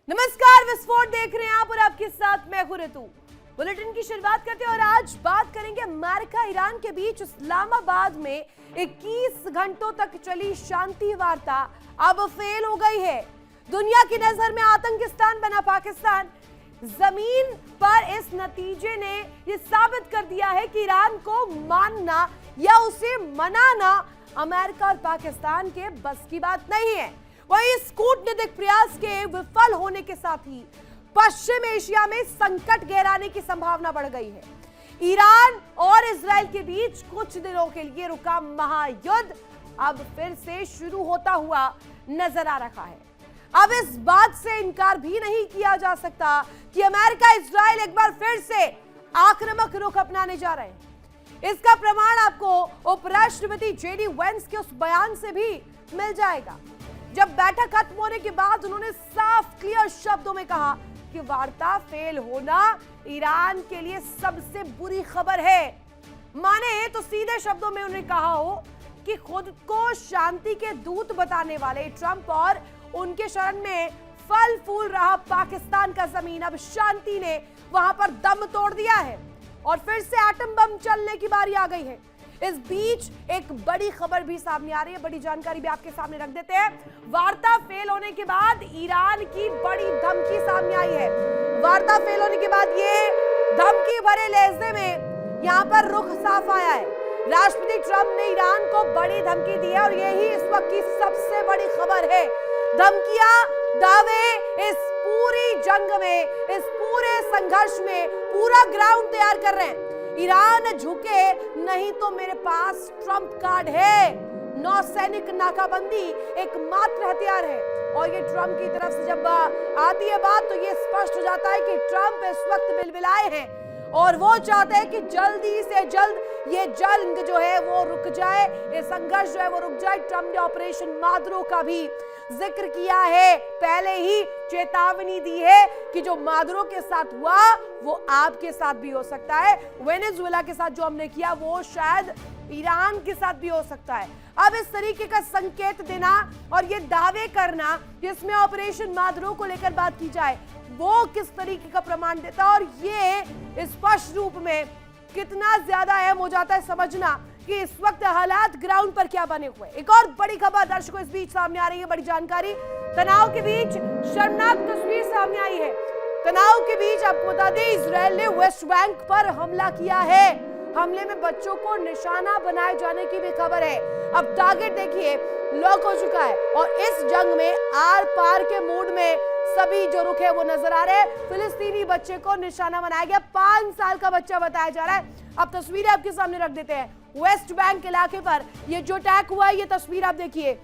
नमस्कार, विस्फोट देख रहे हैं आप और आपके साथ मैं हूं ऋतु। बुलेटिन की शुरुआत करते हैं और आज बात करेंगे अमेरिका ईरान के बीच इस्लामाबाद में 21 घंटों तक चली शांति वार्ता अब फेल हो गई है। दुनिया की नजर में आतंकिस्तान बना पाकिस्तान। जमीन पर इस नतीजे ने यह साबित कर दिया है कि ईरान को मानना या उसे मनाना अमेरिका और पाकिस्तान के बस की बात नहीं है। वहीं इस कूटनीतिक प्रयास के विफल होने के साथ ही पश्चिम एशिया में संकट गहराने की संभावना बढ़ गई है। ईरान और इजराइल के बीच कुछ दिनों के लिए रुका महायुद्ध अब फिर से शुरू होता हुआ नजर आ रहा है। अब इस बात से इनकार भी नहीं किया जा सकता कि अमेरिका इजराइल एक बार फिर से आक्रामक रुख अपनाने जा रहे हैं। इसका प्रमाण आपको उपराष्ट्रपति जेडी वेंस के उस बयान से भी मिल जाएगा, जब बैठक खत्म होने के बाद उन्होंने साफ क्लियर शब्दों में कहा कि वार्ता फेल होना ईरान के लिए सबसे बुरी खबर है। माने तो सीधे शब्दों में उन्होंने कहा हो कि खुद को शांति के दूत बताने वाले ट्रंप और उनके शरण में फल फूल रहा पाकिस्तान का जमीन अब शांति ने वहां पर दम तोड़ दिया है और फिर से एटम बम चलने की बारी आ गई है। इस बीच एक बड़ी खबर भी सामने आ रही है, बड़ी जानकारी भी आपके सामने रख देते हैं। वार्ता फेल होने के बाद ईरान की बड़ी धमकी सामने आई है। वार्ता फेल होने के बाद ये धमकी भरे लहजे में यहां पर रुख साफ आया है। राष्ट्रपति ट्रंप ने ईरान को बड़ी धमकी दी है और यही इस वक्त की सबसे बड़ी खबर है। धमकियां, दावे इस पूरी जंग में, इस पूरे संघर्ष में पूरा ग्राउंड तैयार कर रहे हैं। ईरान झुके नहीं तो मेरे पास ट्रंप कार्ड है। नौसैनिक नाकाबंदी एकमात्र हथियार है और ये ट्रंप की तरफ से जब आती है बात तो ये स्पष्ट हो जाता है कि ट्रंप इस वक्त बिलबिलाए हैं और वो चाहते हैं कि जल्दी से जल्द ये जंग जो है वो रुक जाए, ये संघर्ष जो है वो रुक जाए। ट्रंप ने ऑपरेशन मादुरो का भी जिक्र किया है, पहले ही चेतावनी दी है कि जो मादुरो के साथ हुआ वो आपके साथ भी हो सकता है। वेनेजुएला के साथ जो हमने किया वो शायद ईरान के साथ भी हो सकता है। अब इस तरीके का संकेत देना और ये दावे करना जिसमें ऑपरेशन मादुरो को लेकर बात की जाए, वो किस तरीके का प्रमाण देता है और ये स्पष्ट रूप में कितना ज्यादा अहम हो जाता है समझना कि इस वक्त हालात ग्राउंड पर क्या बने हुए। एक और बड़ी खबर दर्शकों इस बीच सामने आ रही है, बड़ी जानकारी। तनाव के बीच शर्मनाक तस्वीर सामने आई है। तनाव के बीच आपको बता दें इजराइल ने वेस्ट बैंक पर हमला किया है। हमले में बच्चों को निशाना बनाए जाने की भी खबर है। अब टारगेट देखिए लॉक हो चुका है और इस जंग में आर पार के मूड में सभी जो रुख है वो नजर आ रहे हैं। फिलिस्तीनी बच्चे को निशाना बनाया गया, 5 साल का बच्चा बताया जा रहा है। अब तस्वीरें आपके सामने रख देते हैं। वेस्ट बैंक इलाके पर ये जो अटैक हुआ है, ये तस्वीर आप देखिए।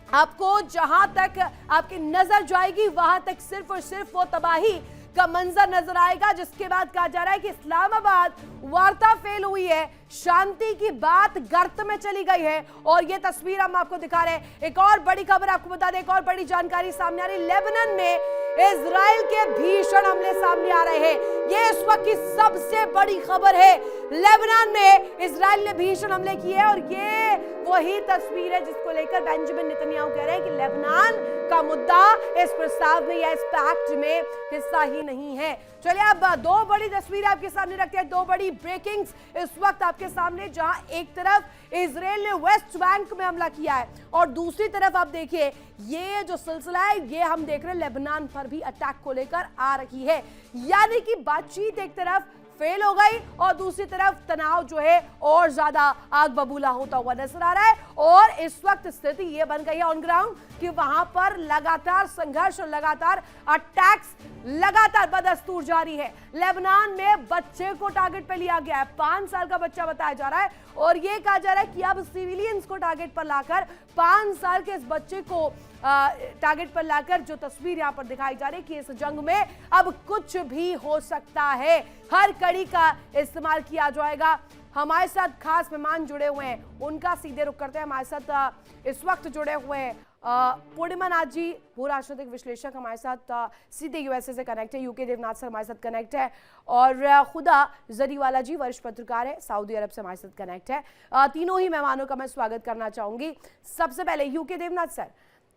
आपको जहां तक आपकी नजर जाएगी वहां तक सिर्फ और सिर्फ वो तबाही का मंजर नजर आएगा, जिसके बाद कहा जा रहा है कि इस्लामाबाद वार्ता फेल हुई है, शांति की बात गर्त में चली गई है और ये तस्वीर हम आपको दिखा रहे हैं। एक और बड़ी खबर आपको बता दें, एक और बड़ी जानकारी सामने आ रही। लेबनान में इजराइल के भीषण हमले सामने आ रहे हैं। ये इस वक्त की सबसे बड़ी खबर है। लेबनान में इजराइल ने भीषण हमले किए और ये वही तस्वीर है जिसको लेकर बेंजामिन नेतन्याहू कह रहे हैं कि लेबनान का मुद्दा इस प्रस्ताव में या इस पैक्ट में हिस्सा ही नहीं है। चलिए अब दो बड़ी तस्वीरें आपके सामने रखते हैं, दो बड़ी ब्रेकिंग्स इस वक्त आपके सामने, जहां एक तरफ इजराइल ने वेस्ट बैंक में हमला किया है और दूसरी तरफ आप देखिए ये जो सिलसिला है ये हम देख रहे हैं लेबनान पर भी अटैक को लेकर आ रही है। यानी कि बातचीत एक तरफ फेल हो गई और दूसरी तरफ तनाव जो है और ज्यादा आग बबूला होता हुआ नजर आ रहा है और इस वक्त स्थिति ये बन गई है ऑन ग्राउंड कि वहां पर लगातार संघर्ष और लगातार अटैक्स लगातार बदस्तूर जारी है। लेबनान में बच्चे को टारगेट पे लिया गया है, 5 साल का बच्चा बताया जा रहा है और ये कहा जा रहा है कि अब सिविलियंस को टारगेट पर लाकर 5 साल के इस बच्चे को टारगेट पर लाकर जो तस्वीर यहां पर दिखाई जा रही है कि इस जंग में अब कुछ भी हो सकता है। हर कड़ी का इस्तेमाल किया जाएगा। हमारे साथ खास मेहमान जुड़े हुए हैं, उनका सीधे रुख करते हैं। हमारे साथ इस वक्त जुड़े हुए हैं पूर्णिमा नाथ जी, भू राजनीतिक विश्लेषक, हमारे साथ सीधे यूएसए से कनेक्ट है। यूके देवनाथ सर हमारे साथ कनेक्ट है और खुदा जरीवाला जी वरिष्ठ पत्रकार है, सऊदी अरब से हमारे साथ कनेक्ट है। तीनों ही मेहमानों का मैं स्वागत करना चाहूंगी। सबसे पहले यूके देवनाथ सर,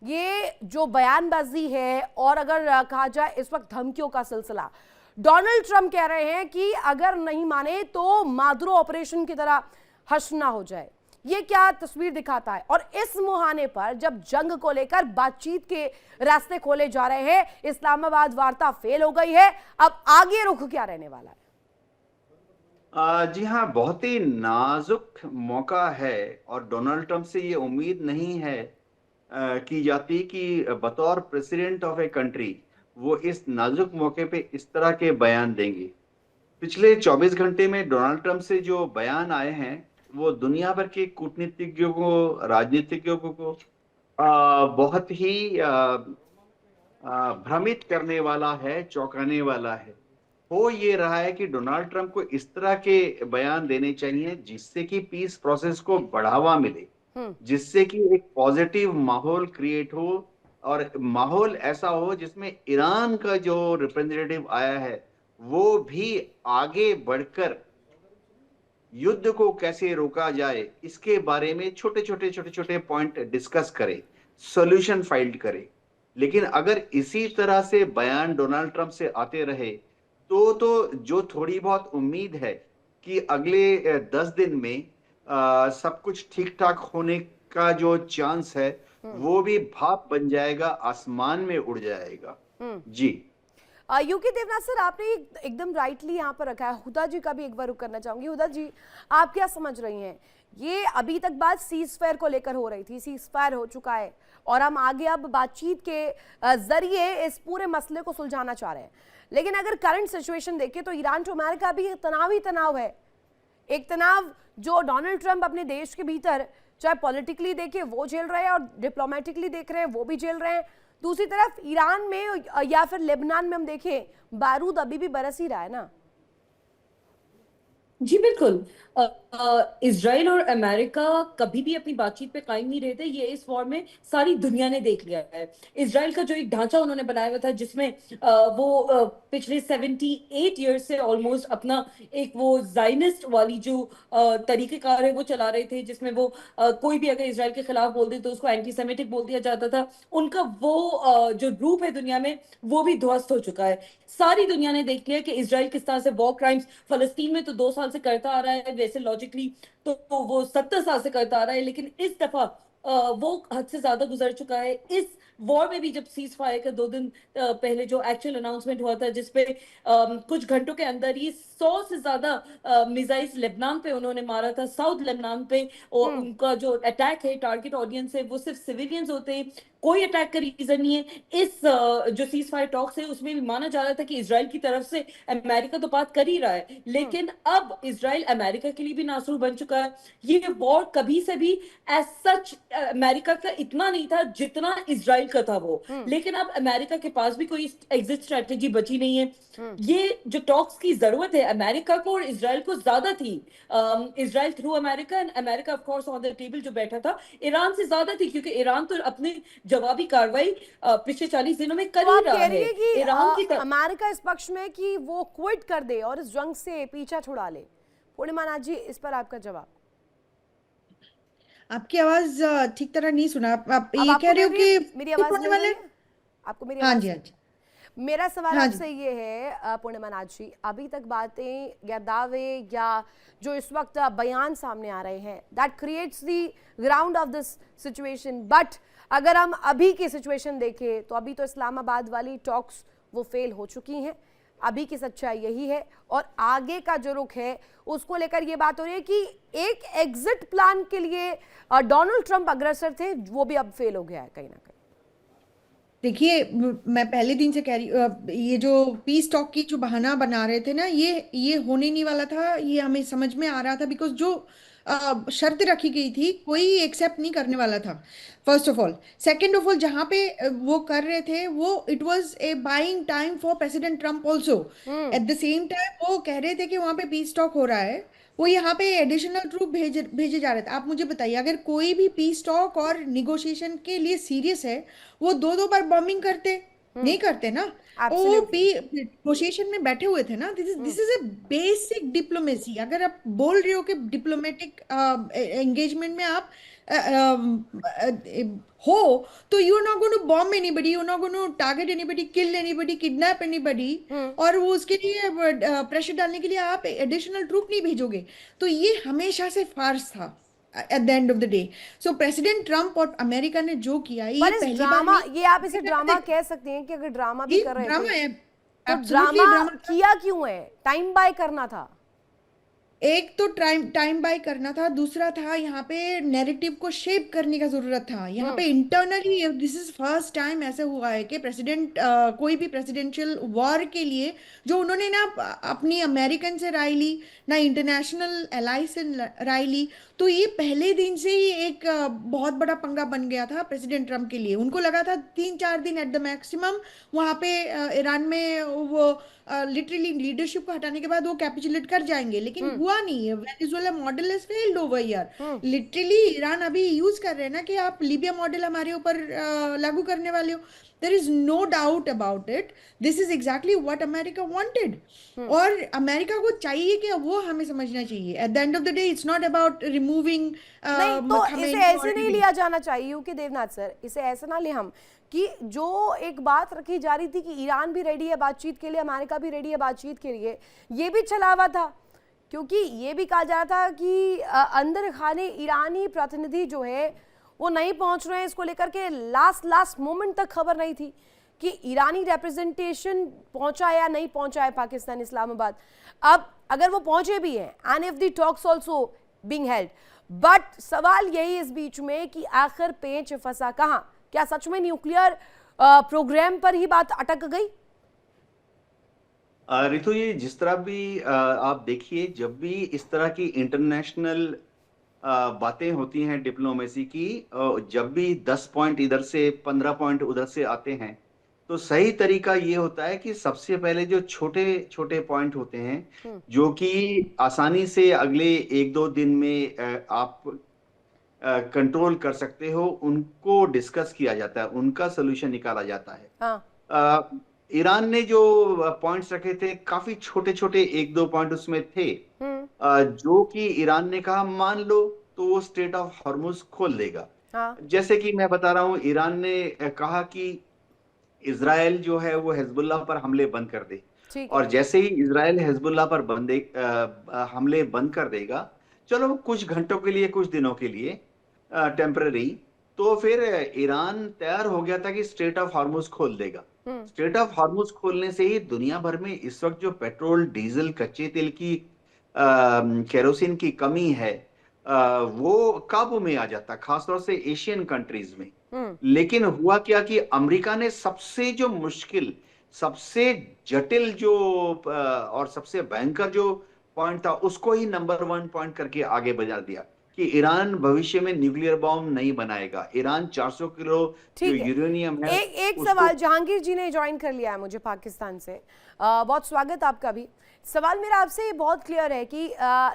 ये जो बयानबाजी है, और अगर कहा जाए इस वक्त धमकियों का सिलसिला, डोनाल्ड ट्रंप कह रहे हैं कि अगर नहीं माने तो मादुरो ऑपरेशन की तरह हश्र हो जाए। ये क्या तस्वीर दिखाता है? और इस मुहाने पर जब जंग को लेकर बातचीत के रास्ते खोले जा रहे हैं, इस्लामाबाद वार्ता फेल हो गई है, अब आगे रुख क्या रहने वाला है? जी हाँ, बहुत ही नाजुक मौका है और डोनाल्ड ट्रंप से ये उम्मीद नहीं है की जाती कि बतौर प्रेसिडेंट ऑफ ए कंट्री वो इस नाजुक मौके पे इस तरह के बयान देंगे। पिछले 24 घंटे में डोनाल्ड ट्रंप से जो बयान आए हैं वो दुनिया भर के कूटनीतिज्ञों को, राजनीतिज्ञों को बहुत ही भ्रमित करने वाला है, चौंकाने वाला है। हो ये रहा है कि डोनाल्ड ट्रंप को इस तरह के बयान देने चाहिए जिससे कि पीस प्रोसेस को बढ़ावा मिले, जिससे कि एक पॉजिटिव माहौल क्रिएट हो और माहौल ऐसा हो जिसमें ईरान का जो रिप्रेजेंटेटिव आया है वो भी आगे बढ़कर युद्ध को कैसे रोका जाए इसके बारे में छोटे छोटे पॉइंट डिस्कस करे, सॉल्यूशन फाइंड करे। लेकिन अगर इसी तरह से बयान डोनाल्ड ट्रंप से आते रहे तो जो थोड़ी बहुत उम्मीद है कि अगले 10 दिन में सब कुछ ठीक ठाक होने का जो चांस है वो भी भाप बन जाएगा, आसमान में उड़ जाएगा। जी यूके देवनाथ सर, आपने एकदम राइटली यहाँ पर रखा है। हुदा जी का भी एक बार रुक करना चाहूंगी। हुदा जी, आप क्या समझ रही हैं? ये अभी तक बात सीज फायर को लेकर हो रही थी, सीज फायर हो चुका है और हम आगे अब बातचीत के जरिए इस पूरे मसले को सुलझाना चाह रहे हैं। लेकिन अगर करंट सिचुएशन देखें तो ईरान टू अमेरिका भी तनाव ही तनाव है। एक तनाव जो डोनाल्ड ट्रंप अपने देश के भीतर चाहे पॉलिटिकली देखे वो झेल रहे हैं और डिप्लोमेटिकली देख रहे हैं वो भी झेल रहे हैं। दूसरी तरफ ईरान में या फिर लेबनान में हम देखें, बारूद अभी भी बरस ही रहा है ना। जी बिल्कुल। इजराइल और अमेरिका कभी भी अपनी बातचीत पे कायम नहीं रहते। ये इस वॉर में सारी दुनिया ने देख लिया है। इजराइल का जो एक ढांचा उन्होंने बनाया हुआ था जिसमें पिछले 78 ईयर्स से ऑलमोस्ट अपना एक वो जाइनिस्ट वाली जो तरीकेकार है वो चला रहे थे, जिसमें वो कोई भी अगर इजराइल के खिलाफ बोल दे तो उसको एंटी सेमेटिक बोल दिया जाता था। उनका वो जो रूप है दुनिया में वो भी ध्वस्त हो चुका है। सारी दुनिया ने देख लिया कि इजराइल किस तरह से वॉर क्राइम्स फलस्तीन में तो 2 साल से करता आ रहा है, वैसे लॉजिकली तो वो 70 साल से करता आ रहा है, लेकिन इस दफा वो हद से ज्यादा गुजर चुका है। इस वॉर में भी जब सीज फायर का 2 दिन पहले जो एक्चुअल अनाउंसमेंट हुआ था जिसपे कुछ घंटों के अंदर ही 100 से ज्यादा मिसाइल्स लेबनान पे उन्होंने मारा था, साउथ लेबनान पे। और उनका जो अटैक है, टारगेट ऑडियंस है वो सिर्फ सिविलियंस होते हैं, कोई अटैक का रीजन नहीं है। इस जो सीज फायर टॉक्स है उसमें भी माना जा रहा था कि इजराइल की तरफ से अमेरिका तो बात कर ही रहा है, लेकिन अब इजराइल अमेरिका के लिए भी नासुर बन चुका है। ये वॉर कभी से भी एज सच अमेरिका का इतना नहीं था जितना इजराइल का था वो, लेकिन अब अमेरिका के पास भी कोई एग्जिट स्ट्रेटेजी बची नहीं है। ये जो टॉक्स की जरूरत है अमेरिका को और इजराइल को ज्यादा थी। Israel through America and America of course on the table जो बैठा था ईरान से ज्यादा थी, क्योंकि ईरान तो अपने जवाबी कार्रवाई पिछले 40 दिनों में कर ही रहा है। ईरान की अमेरिका इस पक्ष में कि वो क्विट कर दे और इस जंग से पीछा छुड़ा ले। पूर्णिमा नाथ जी, इस पर आपका जवाब। आपकी आवाज ठीक तरह नहीं सुना। आप ये कह रहे हो कि मेरी आवाज नहीं आ रही है? आपको मेरी हाँ आवाज? जी, हाँ जी। मेरा सवाल हाँ आपसे ये है पूर्णिमा नाथ जी, अभी तक बातें या दावे या जो इस वक्त बयान सामने आ रहे हैं that creates the ground of this situation, but अगर हम अभी की सिचुएशन देखें तो अभी तो इस्लामाबाद वाली टॉक्स वो फेल हो चुकी हैं। अभी की सच्चाई यही है और आगे का जो रुख है उसको लेकर ये बात हो रही है कि एक एग्जिट प्लान के लिए डोनाल्ड ट्रंप अग्रसर थे, वो भी अब फेल हो गया है कहीं ना कहीं। देखिए, मैं पहले दिन से कह रही ये जो पीस टॉक की जो बहाना बना रहे थे ना, ये होने नहीं वाला था। ये हमें समझ में आ रहा था बिकॉज जो शर्त रखी गई थी कोई एक्सेप्ट नहीं करने वाला था, first of all. Second of all, जहाँ पे वो कर रहे थे वो it was a buying time for president Trump also. At the same time वो कह रहे थे कि वहाँ पे पीस टॉक हो रहा है, वो यहाँ पे एडिशनल ट्रूप भेजे जा रहे थे। आप मुझे बताइए, अगर कोई भी पीस टॉक और निगोशिएशन के लिए सीरियस है वो दो दो बार बॉम्बिंग करते, नहीं करते ना। वो भी नेगोशिएशन में बैठे हुए थे ना। This is a basic diplomacy. अगर आप बोल रहे हो कि डिप्लोमेटिक एंगेजमेंट में आप हो, तो you are not going to bomb anybody, you are not going to target anybody, kill anybody, kidnap anybody, और वो उसके लिए प्रेशर डालने के लिए आप एडिशनल ट्रूप नहीं भेजोगे। तो ये हमेशा से फार्स था eight the end of the day. So president Trump और अमेरिका ने जो किया, ये पर इस पहली बार ड्रामा, नहीं। ये आप इसे ड्रामा कह सकते हैं कि अगर ड्रामा भी ये कर रहे ड्रामा थे है, तो एब्सोल्युटली ड्रामा ड्रामा। किया क्यों है? टाइम बाय करना था। एक तो टाइम बाय करना था, दूसरा था यहाँ पे नैरेटिव को शेप करने का जरूरत था। यहाँ पे internally this is first time ऐसे हुआ है कि प्रेसिडेंट कोई भी प्रेसिडेंशियल वॉर के लिए जो उन्होंने ना अपनी अमेरिकन से राय ली, ना इंटरनेशनल एलाई से राय ली। तो ये पहले दिन से ही एक बहुत बड़ा पंगा बन गया था प्रेसिडेंट ट्रम्प के लिए। उनको लगा था 3-4 दिन एट द मैक्सिमम वहाँ पे ईरान में वो लिटरली लीडरशिप को हटाने के बाद वो कैपिचुलेट कर जाएंगे, लेकिन हुआ नहीं है। Venezuela model is failed over year. Literally Iran अभी यूज कर रहे हैं ना कि आप लीबिया मॉडल हमारे ऊपर लागू करने वाले हो। There is no doubt about it, this is exactly what America wanted. और अमेरिका को चाहिए कि वो हमें समझना चाहिए at the end of the day it's not about removing. नहीं तो इसे ऐसे नहीं लिया जाना चाहिए क्योंकि देवनाथ सर, इसे ऐसे ना ले हम कि जो एक बात रखी जा रही थी कि ईरान भी रेडी है बातचीत के लिए, अमेरिका भी रेडी है बातचीत के लिए, ये भी चला हुआ था। क्योंकि ये भी कहा जा रहा था कि अंदर खाने ईरानी प्रतिनिधि जो है वो नहीं पहुंच रहे हैं, इसको लेकर के लास्ट मोमेंट तक खबर नहीं थी कि ईरानी रिप्रेजेंटेशन पहुंचा या नहीं पहुंचा है पाकिस्तान इस्लामाबाद। अब अगर वो पहुंचे भी हैं and if the talks also being held, but सवाल यही इस बीच में कि आखिर पेंच फंसा कहां? क्या सच में न्यूक्लियर प्रोग्राम पर ही बात अटक गई? रितु, ये जिस तरह भी आप देखिए, जब भी इस तरह की इंटरनेशनल बातें होती हैं डिप्लोमेसी की, जब भी 10 पॉइंट इधर से 15 पॉइंट उधर से आते हैं, तो सही तरीका ये होता है कि सबसे पहले जो छोटे छोटे पॉइंट होते हैं जो कि आसानी से अगले 1-2 दिन में आप कंट्रोल कर सकते हो, उनको डिस्कस किया जाता है, उनका सोल्यूशन निकाला जाता है। हाँ। ईरान ने जो पॉइंट्स रखे थे, काफी छोटे छोटे 1-2 पॉइंट उसमें थे, जो कि ईरान ने कहा मान लो तो वो स्ट्रेट ऑफ हॉर्मुज खोल देगा। हाँ। जैसे कि मैं बता रहा हूं, ईरान ने कहा कि इजराइल जो है वो हिजबुल्लाह पर हमले बंद कर दे, और जैसे ही इजराइल हिजबुल्लाह पर हमले बंद कर देगा, चलो कुछ घंटों के लिए, कुछ दिनों के लिए टेम्पररी, तो फिर ईरान तैयार हो गया था कि स्ट्रेट ऑफ हॉर्मुज खोल देगा। स्ट्रेट ऑफ हॉर्मुज खोलने से ही दुनिया भर में इस वक्त जो पेट्रोल, डीजल, कच्चे तेल की, केरोसिन की कमी है, वो काबू में आ जाता, खासतौर से एशियन कंट्रीज में। लेकिन हुआ क्या कि अमेरिका ने सबसे जो मुश्किल, सबसे जटिल जो और सबसे भयंकर जो पॉइंट था, उसको ही नंबर 1 पॉइंट करके आगे बढ़ा दिया कि ईरान भविष्य में न्यूक्लियर बॉम्ब नहीं बनाएगा। ईरान 400 किलो जो यूरेनियम है। एक सवाल, जहांगीर जी ने ज्वाइन कर लिया है मुझे पाकिस्तान से, बहुत स्वागत आपका भी। सवाल मेरा आपसे बहुत क्लियर है कि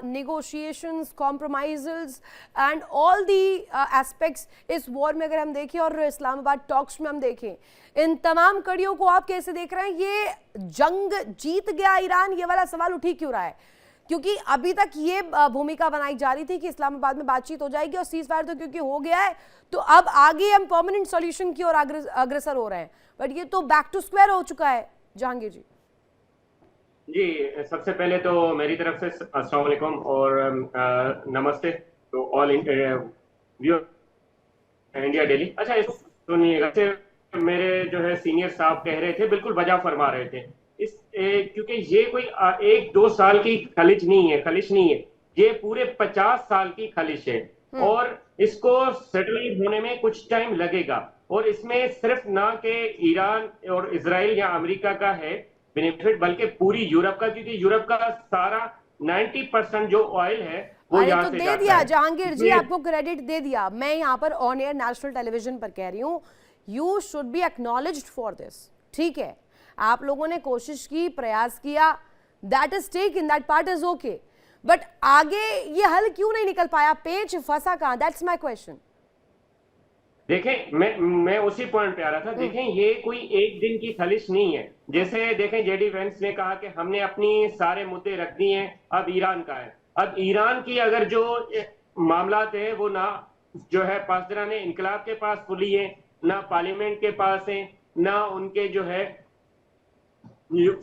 negotiations, compromises and all the aspects इस वॉर में अगर हम देखें और इस्लामाबाद टॉक्स में हम देखें, इन तमाम कड़ियों को आप कैसे देख रहे हैं? ये जंग जीत गया ईरान, ये वाला सवाल उठ ही क्यों रहा है? क्योंकि अभी तक ये भूमिका बनाई जा रही थी कि इस्लामाबाद में बातचीत हो जाएगी और सीज फायर तो क्योंकि हो गया है तो अब आगे हम परमानेंट सॉल्यूशन की ओर अग्रसर हो रहे हैं, बट ये तो बैक टू स्क्वायर हो चुका है। जहांगीर जी। जी, सबसे पहले तो मेरी तरफ से अस्सलाम वालेकुम और नमस्ते तो ऑल व्यूअर इंडिया डेली। अच्छा, सुनिएगा, मेरे जो है सीनियर साहब कह रहे थे, बिल्कुल वजह फरमा रहे थे। क्योंकि ये कोई 1-2 साल की खलिश नहीं है, ये पूरे 50 साल की खलिश है और इसको सेटलाइज होने में कुछ टाइम लगेगा। और इसमें सिर्फ ना कि ईरान और इजराइल या अमेरिका का है बेनिफिट, बल्कि पूरी यूरोप का, क्योंकि यूरोप का सारा 90% जो ऑयल है वो यहाँ से दे दिया। जहांगीर जी, आपको क्रेडिट दे दिया। मैं यहाँ पर ऑन एयर नेशनल टेलीविजन पर कह रही हूँ, you should be acknowledged for this. ठीक है, आप लोगों ने कोशिश की, प्रयास किया, that is taken, that part is okay, but आगे ये हल क्यों नहीं निकल पाया? पेच फंसा कहां? That's my question. देखें, मैं उसी पॉइंट पे आ रहा था। देखें, ये कोई एक दिन की खलिश नहीं है। जैसे देखें, जेडी वेंस ने कहा कि हमने अपनी सारे मुद्दे रख दिए हैं, अब ईरान का है। अब ईरान की अगर जो मामला है वो ना जो है पासदारान इनकलाब के पास खुली है, ना पार्लियामेंट के पास है, ना उनके जो है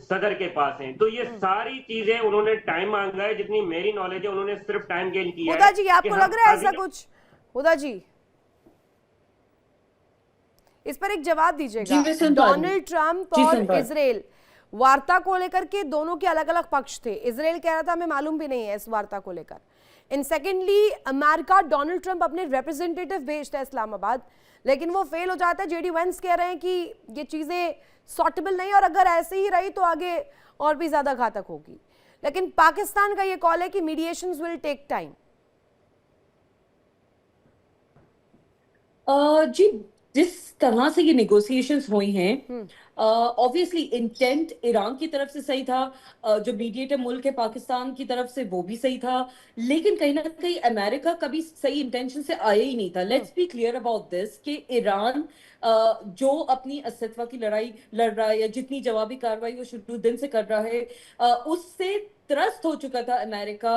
सदर के पास हैं। तो ये सारी चीजें उन्होंने टाइम मांगा है। जितनी मेरी नॉलेज है, उन्होंने सिर्फ टाइम गेन किया हुदा है जी, कि आपको हम लग रहा है अभी ऐसा कुछ? हुदा जी, इस पर एक जवाब जी दीजिएगा। मैं सुन पा रही हूँ। डोनाल्ड ट्रंप जी और सुन पा रही हूँ। इजराइल वार्ता को लेकर के दोनों के अलग अलग पक्ष थे। इजराइल कह रहा था हमें मालूम भी नहीं है इस वार्ता को लेकर। इन सेकेंडली अमेरिका, डोनाल्ड ट्रंप अपने रिप्रेजेंटेटिव भेजता है इस्लामाबाद, लेकिन वो फेल हो जाता है। जेडी वेंस कह रहे हैं कि ये चीजें सॉर्टेबल नहीं, और अगर ऐसे ही रही तो आगे और भी ज्यादा घातक होगी। लेकिन पाकिस्तान का ये कॉल है कि मीडिएशंस विल टेक टाइम। जी, जिस तरह से ये नेगोशिएशंस हुई हैं, ऑब्वियसली इंटेंट ईरान की तरफ से सही था, जो मीडिएटर मुल्क है पाकिस्तान की तरफ से वो भी सही था, लेकिन कहीं ना कहीं अमेरिका कभी सही इंटेंशन से आया ही नहीं था। Let's be clear about this कि ईरान जो अपनी अस्तित्व की लड़ाई लड़ रहा है, या जितनी जवाबी कार्रवाई वो शुरू दिन से कर रहा है, उससे त्रस्त हो चुका था अमेरिका।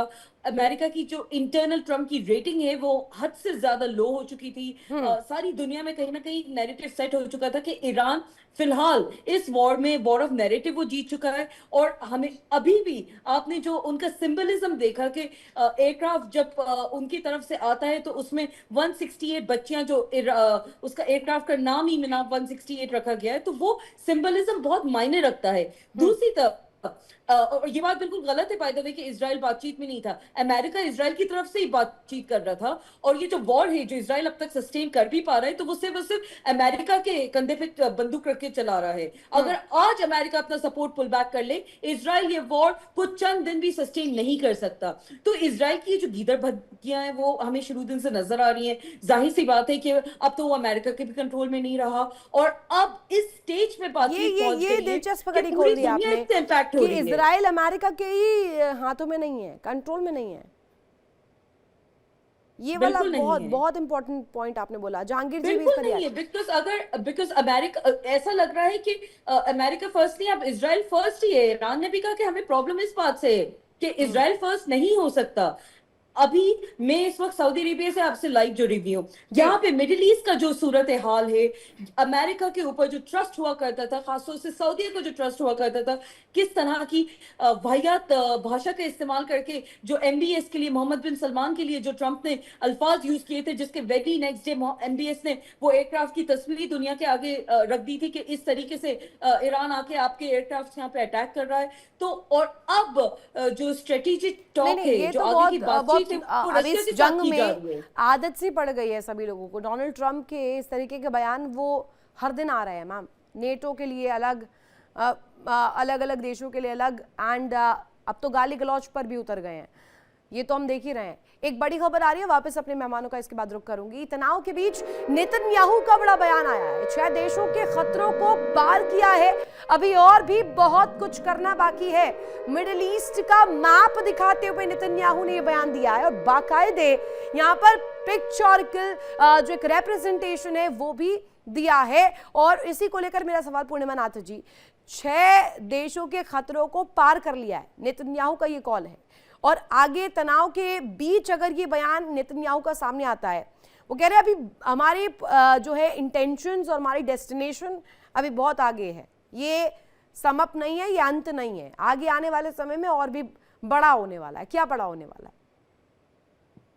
अमेरिका की जो इंटरनल ट्रम्प की रेटिंग है वो हद से ज्यादा लो हो चुकी थी। सारी दुनिया में कहीं ना कहीं नैरेटिव सेट हो चुका था कि ईरान फिलहाल इस वॉर में, वॉर ऑफ नैरेटिव, वो जीत चुका है। और हमें अभी भी आपने जो उनका सिंबलिज्म देखा कि एयरक्राफ्ट जब उनकी तरफ से आता है तो उसमें 168 बच्चियां, जो उसका एयरक्राफ्ट का नाम ही मिना 168 रखा गया है, तो वो सिंबलिज्म बहुत मायने रखता है। दूसरी तरफ और ये बात बिल्कुल गलत है बाय द वे कि इजराइल बातचीत में नहीं था। अमेरिका इजराइल की तरफ से ही बातचीत कर रहा था, और ये जो वॉर है जो इजराइल अब तक सस्टेन कर भी पा रहा है, तो वो सिर्फ अमेरिका के कंधे पे बंदूक रख के चला रहा है। अगर आज अमेरिका अपना सपोर्ट पुल बैक कर ले, इजराइल ये वॉर कुछ चंद दिन भी सस्टेन नहीं कर सकता। तो इजराइल की जो गीदड़ भद्दियां हैं वो हमें शुरू दिन से नजर आ रही हैं। जाहिर सी बात है कि अब तो वो अमेरिका के भी कंट्रोल में नहीं रहा, और अब इस स्टेज पे बातचीत पहुंच गई है दिलचस्प कि कड़ी पूरी खोल दी दुनिया आपने इससे इम्पैक्ट हो कि रही है। इजराइल अमेरिका के ही हाथों में नहीं है, कंट्रोल में नहीं है। ये वाला बिल्कुल नहीं बहुत है। बहुत इंपॉर्टेंट पॉइंट आपने बोला। जहांगीर जी भी इस बिल्कुल पर नहीं है, बिकॉज अमेरिका, ऐसा लग रहा है कि अमेरिका फर्स्ट नहीं, अब इजराइल फर्स्ट ही है। ईरान ने भी कहा कि हमें प्रॉब्लम इस बात से है कि इजराइल फर्स्ट नहीं हो सकता। अभी मैं इस वक्त सऊदी अरेबिया से आपसे लाइव जुड़ी हुई हूँ। यहाँ पे मिडिल ईस्ट का जो सूरत हाल है, अमेरिका के ऊपर जो ट्रस्ट हुआ करता था, खासतौर से सऊदी को जो ट्रस्ट हुआ करता था, किस तरह की वाहियात भाषा का इस्तेमाल करके जो एमबीएस के लिए, मोहम्मद बिन सलमान के लिए जो ट्रंप ने अल्फाज यूज किए थे, जिसके वेरी नेक्स्ट डे एमबीएस ने वो एयरक्राफ्ट की तस्वीर दुनिया के आगे रख दी थी कि इस तरीके से ईरान आके आपके एयरक्राफ्ट यहाँ पे अटैक कर रहा है। तो और अब जो स्ट्रेटेजिक टॉक है, ये जो तो आगे की बहुत बातचीत है, वो अब रशिया इस के साथ जंग की जा में रही है। आदत सी पड़ गई है सभी लोगों को। डोनाल्ड ट्रंप के इस तरीके के बयान वो हर दिन आ रहे हैं मैम। नेटो के लिए अलग, अलग अलग देशों के लिए अलग, एंड अब तो गाली गलौज पर भी उतर गए हैं। ये तो हम देख ही रहे हैं। एक बड़ी खबर आ रही है, वापस अपने मेहमानों का इसके बाद रुख करूंगी। तनाव के बीच नेतन्याहू का बड़ा बयान आया है। 6 देशों के खतरों को पार किया है, अभी और भी बहुत कुछ करना बाकी है। मिडिल ईस्ट का मैप दिखाते हुए नेतन्याहू ने यह बयान दिया है, और बाकायदे यहाँ पर पिक्चोरिकल जो एक रिप्रेजेंटेशन है वो भी दिया है। और इसी को लेकर मेरा सवाल पूर्णिमा नाथ जी, 6 देशों के खतरों को पार कर लिया है, नेतन्याहू का ये कॉल है, और आगे तनाव के बीच अगर ये बयान नेतन्याहू का सामने आता है, वो कह रहे हैं अभी हमारे जो है इंटेंशंस और हमारी डेस्टिनेशन अभी बहुत आगे है, ये समअप नहीं है, ये अंत नहीं है, आगे आने वाले समय में और भी बड़ा होने वाला है। क्या बड़ा होने वाला है?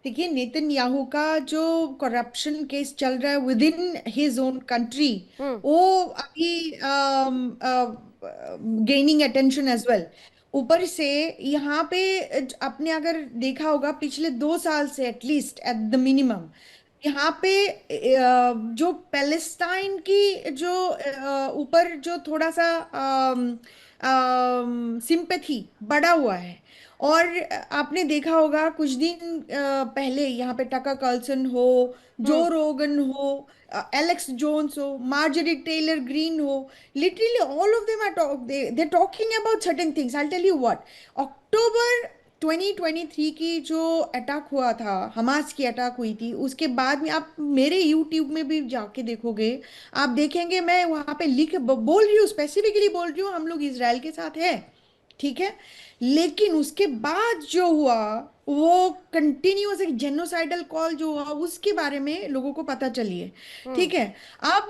देखिए, नेतन्याहू का जो करप्शन केस चल रहा है with in his own country, वो अभी गेनिंग अटेंशन एज वेल। ऊपर से यहाँ पे आपने अगर देखा होगा पिछले 2 साल से एटलीस्ट एट द मिनिमम, यहाँ पे जो पैलेस्टाइन की जो ऊपर जो थोड़ा सा सिंपैथी बढ़ा हुआ है। और आपने देखा होगा कुछ दिन पहले यहाँ पे टकर कार्लसन हो, जो रोगन हो, एलेक्स जोन्स हो, मार्जरी टेलर ग्रीन हो, literally all of them are they're talking about certain things. I'll tell you what, October 2023 की जो अटैक हुआ था, हमास की अटैक हुई थी, उसके बाद में आप मेरे यूट्यूब में भी जाके देखोगे, आप देखेंगे मैं वहां पे बोल रही हूँ, स्पेसिफिकली बोल रही हूँ हम लोग इसराइल के साथ है, ठीक है। लेकिन उसके बाद जो हुआ वो कंटिन्यूअस एक जेनोसाइडल कॉल जो हुआ उसके बारे में लोगों को पता चली है, ठीक है। अब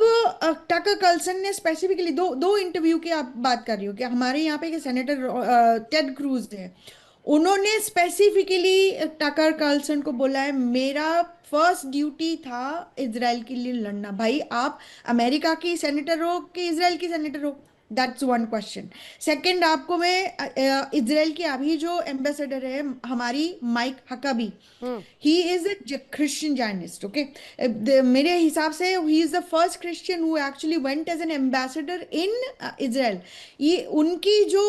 टकर कार्लसन ने स्पेसिफिकली दो इंटरव्यू की आप बात कर रही हो कि हमारे यहाँ पे सेनेटर टेड क्रूज है, उन्होंने स्पेसिफिकली टकर कार्लसन को बोला है मेरा फर्स्ट ड्यूटी था इजराइल के लिए लड़ना। भाई आप अमेरिका की सेनेटर हो कि इजराइल की सेनेटर हो? That's one question. सेकंड, आपको मैं इजराइल के अभी जो एम्बेसडर है हमारी Mike Huckabee, he is a Christian Zionist, okay. मेरे हिसाब से he is the first Christian who actually went as an ambassador in Israel. ये उनकी जो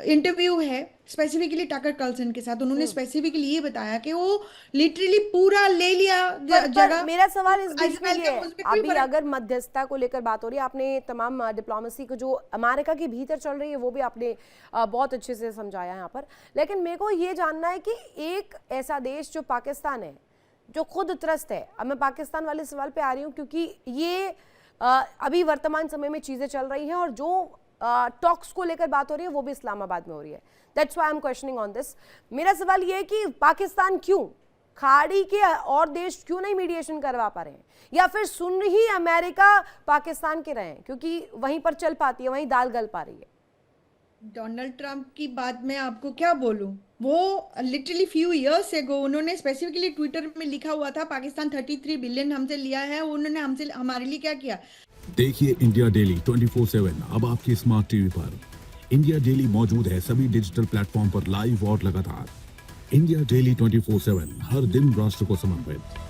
इंटरव्यू है स्पेसिफिकली टकर कार्लसन के साथ, उन्होंने स्पेसिफिकली ये बताया कि वो लिटरली पूरा ले लिया जगह। मेरा सवाल इस बीच में इजराइल ये का है, उस पे कोई अभी फर्क- अगर मध्यस्थता को लेकर बात हो रही है, आपने तमाम डिप्लोमेसी को जो अमेरिका के भीतर चल रही है वो भी आपने बहुत अच्छे से समझाया यहाँ पर, लेकिन मेरे को ये जानना है कि एक ऐसा देश जो पाकिस्तान है, जो खुद त्रस्त है, अब मैं पाकिस्तान वाले सवाल पे आ रही हूँ क्योंकि ये अभी वर्तमान समय में चीजें चल रही हैं और जो टॉक्स को लेकर बात हो रही है वो भी इस्लामाबाद में हो रही है। That's why I am questioning on this. मेरा सवाल ये है कि पाकिस्तान क्यों, खाड़ी के और देश क्यों नहीं मीडिएशन करवा पा रहे हैं, या फिर सुन ही अमेरिका पाकिस्तान के रहे हैं क्योंकि वहीं पर चल पाती है, वहीं दाल गल पा रही है। डोनाल्ड ट्रंप की बात मैं आपको क्या बोलूं, वो लिटरली फ्यू इयर्स एगो उन्होंने स्पेसिफिकली ट्विटर में लिखा हुआ था पाकिस्तान 33 बिलियन हमसे लिया है, उन्होंने हमसे हमारे लिए क्या किया। देखिए इंडिया डेली 24/7 अब आपकी स्मार्ट टीवी पर। इंडिया डेली मौजूद है सभी डिजिटल प्लेटफॉर्म पर लाइव और लगातार। इंडिया डेली 24/7 हर दिन राष्ट्र को समर्पित।